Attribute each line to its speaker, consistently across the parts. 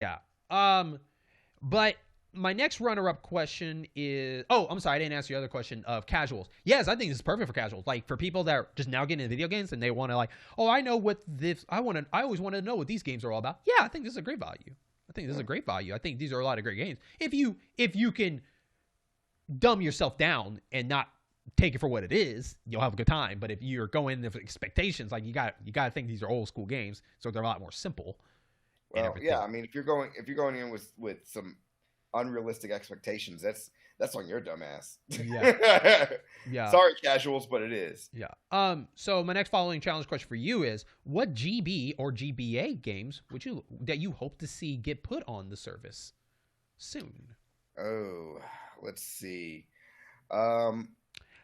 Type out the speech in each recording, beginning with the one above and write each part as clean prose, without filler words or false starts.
Speaker 1: Yeah. But my next runner-up question is, oh, I'm sorry, I didn't answer your other question of casuals. Yes, I think this is perfect for casuals. Like for people that are just now getting into video games and they want to like, oh, I know what this. I always wanted to know what these games are all about. Yeah, I think this is a great value. I think this is a great value. I think these are a lot of great games. If you can dumb yourself down and not take it for what it is, you'll have a good time. But if you're going with expectations, like you got to think these are old school games, so they're a lot more simple and
Speaker 2: Well, yeah,
Speaker 1: everything.
Speaker 2: I mean, if you're going in with some unrealistic expectations, that's on your dumb ass.
Speaker 1: Yeah, yeah,
Speaker 2: Sorry, casuals, but it is.
Speaker 1: yeah. So my next following challenge question for you is: what GB or GBA games would you that you hope to see get put on the service soon?
Speaker 2: Oh, let's see. Um,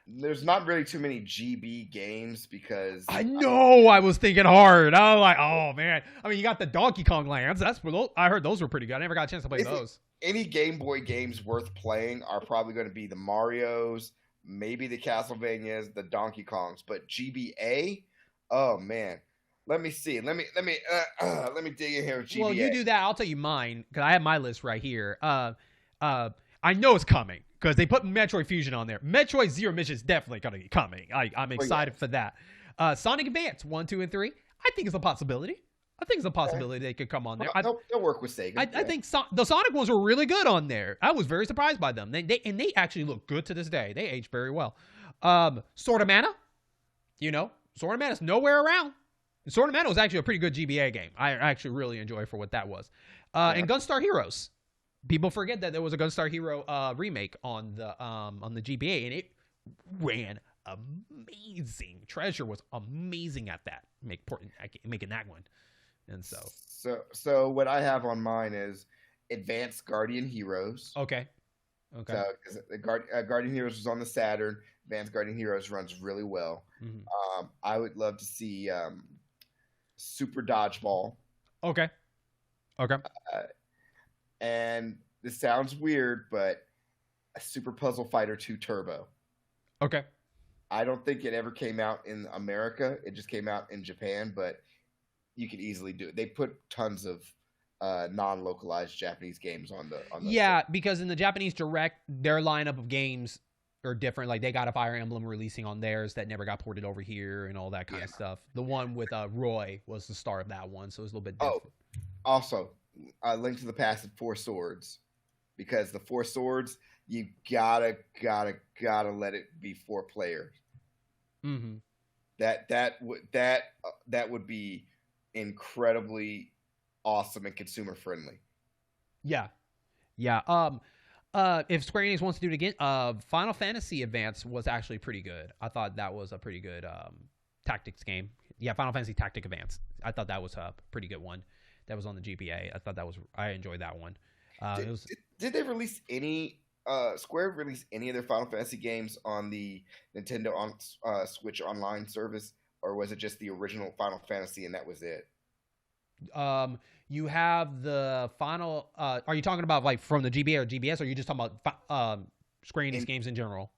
Speaker 2: there's not really too many GB games because
Speaker 1: I know I was thinking hard. I was like, oh man. I mean, you got the Donkey Kong lands. I heard those were pretty good. I never got a chance to play
Speaker 2: if
Speaker 1: those.
Speaker 2: any Game Boy games worth playing are probably going to be the Mario's, maybe the Castlevanias, the Donkey Kongs, but GBA, oh man, let me see. Let me dig in here with
Speaker 1: Well, you
Speaker 2: GBA.
Speaker 1: do that. I'll tell you mine because I have my list right here. I know it's coming because they put Metroid Fusion on there. Metroid Zero Mission is definitely going to be coming. I'm
Speaker 2: Oh yeah,
Speaker 1: excited for that. Sonic Advance 1, 2, and 3. I think it's a possibility. I think it's a
Speaker 2: okay.
Speaker 1: possibility they could come on there.
Speaker 2: They'll work with Sega.
Speaker 1: I
Speaker 2: Yeah,
Speaker 1: think the Sonic ones were really good on there. I was very surprised by them. They actually look good to this day. They aged very well. Sword of Mana, Sword of Mana is nowhere around. Sword of Mana was actually a pretty good GBA game. I actually really enjoy for what that was.
Speaker 2: yeah.
Speaker 1: And Gunstar Heroes. People forget that there was a Gunstar Hero remake on the GBA, and it ran amazing. Treasure was amazing at that, making that one. And so,
Speaker 2: So what I have on mine is Advanced Guardian Heroes.
Speaker 1: okay, okay.
Speaker 2: So 'cause the Guardian Heroes was on the Saturn. Advanced Guardian Heroes runs really well.
Speaker 1: Mhm.
Speaker 2: I would love to see Super Dodgeball.
Speaker 1: Okay. Okay.
Speaker 2: Uh, and this sounds weird, but a Super Puzzle Fighter 2 Turbo.
Speaker 1: Okay.
Speaker 2: I don't think it ever came out in America. It just came out in Japan, but you could easily do it. They put tons of non-localized Japanese games on the
Speaker 1: Yeah, because in the Japanese Direct, their lineup of games are different. Like they got a Fire Emblem releasing on theirs that never got ported over here and all that kind
Speaker 2: yeah.
Speaker 1: of stuff. The one with Roy was the star of that one, so it was a little bit
Speaker 2: Oh,
Speaker 1: different.
Speaker 2: also, Link to the Past and Four Swords, because the Four Swords you gotta let it be 4 player.
Speaker 1: Mm-hmm.
Speaker 2: That would be incredibly awesome and consumer friendly.
Speaker 1: Yeah, yeah. If Square Enix wants to do it again, Final Fantasy Advance was actually pretty good. I thought that was a pretty good tactics game. Yeah, Final Fantasy Tactic Advance. I thought that was a pretty good one. That was on the GBA. I enjoyed that one.
Speaker 2: Did,
Speaker 1: It was
Speaker 2: did they release any? Square release any of their Final Fantasy games on the Nintendo on Switch Online service, or was it just the original Final Fantasy and that was it?
Speaker 1: you have the final. Are you talking about like from the GBA or GBS, or are you just talking about Square Enix
Speaker 2: In
Speaker 1: games in general?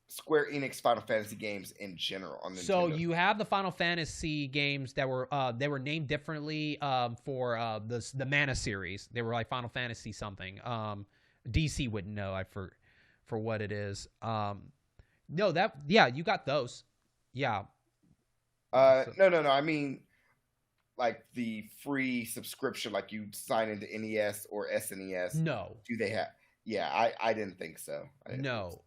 Speaker 2: Square Enix Final Fantasy games in general on
Speaker 1: So
Speaker 2: Nintendo.
Speaker 1: you have the Final Fantasy games that were named differently for the Mana series. They were like Final Fantasy something. DC wouldn't know for what it is. No, that yeah, you got those. Yeah. So,
Speaker 2: No. I mean, like the free subscription, like you sign into NES or SNES.
Speaker 1: no,
Speaker 2: Do they have? Yeah, I didn't think so. I didn't think
Speaker 1: no.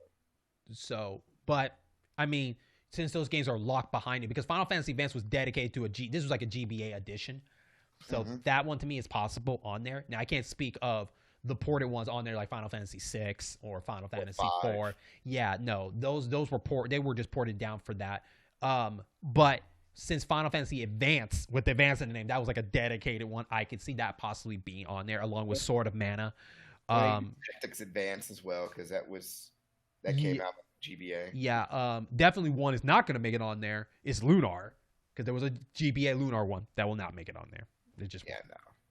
Speaker 1: So, but I mean, since those games are locked behind it, because Final Fantasy Advance was dedicated to this was like a GBA edition.
Speaker 2: so.
Speaker 1: So that one to me is possible on there. Now I can't speak of the ported ones on there like Final Fantasy 6 or Final
Speaker 2: Or
Speaker 1: Fantasy 4.
Speaker 2: five.
Speaker 1: Yeah, no, those were they were just ported down for that. But since Final Fantasy Advance with the Advance in the name, that was like a dedicated one. I could see that possibly being on there along with Sword of Mana.
Speaker 2: Maybe
Speaker 1: Um,
Speaker 2: Tactics Advance as well because that came
Speaker 1: yeah,
Speaker 2: out with GBA.
Speaker 1: yeah, definitely one is not going to make it on there. Is Lunar because there was a GBA Lunar one that will not make it on there. It just
Speaker 2: Yeah,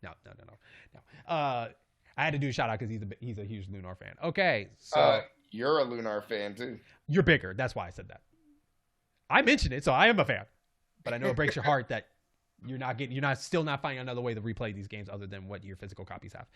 Speaker 1: won't.
Speaker 2: no.
Speaker 1: No. I had to do a shout out because he's a huge Lunar fan. Okay,
Speaker 2: Uh,
Speaker 1: so
Speaker 2: you're a Lunar fan too.
Speaker 1: you're bigger. That's why I said that. I mentioned it, so I am a fan. But I know it breaks your heart that You're not still not finding another way to replay these games other than what your physical copies have.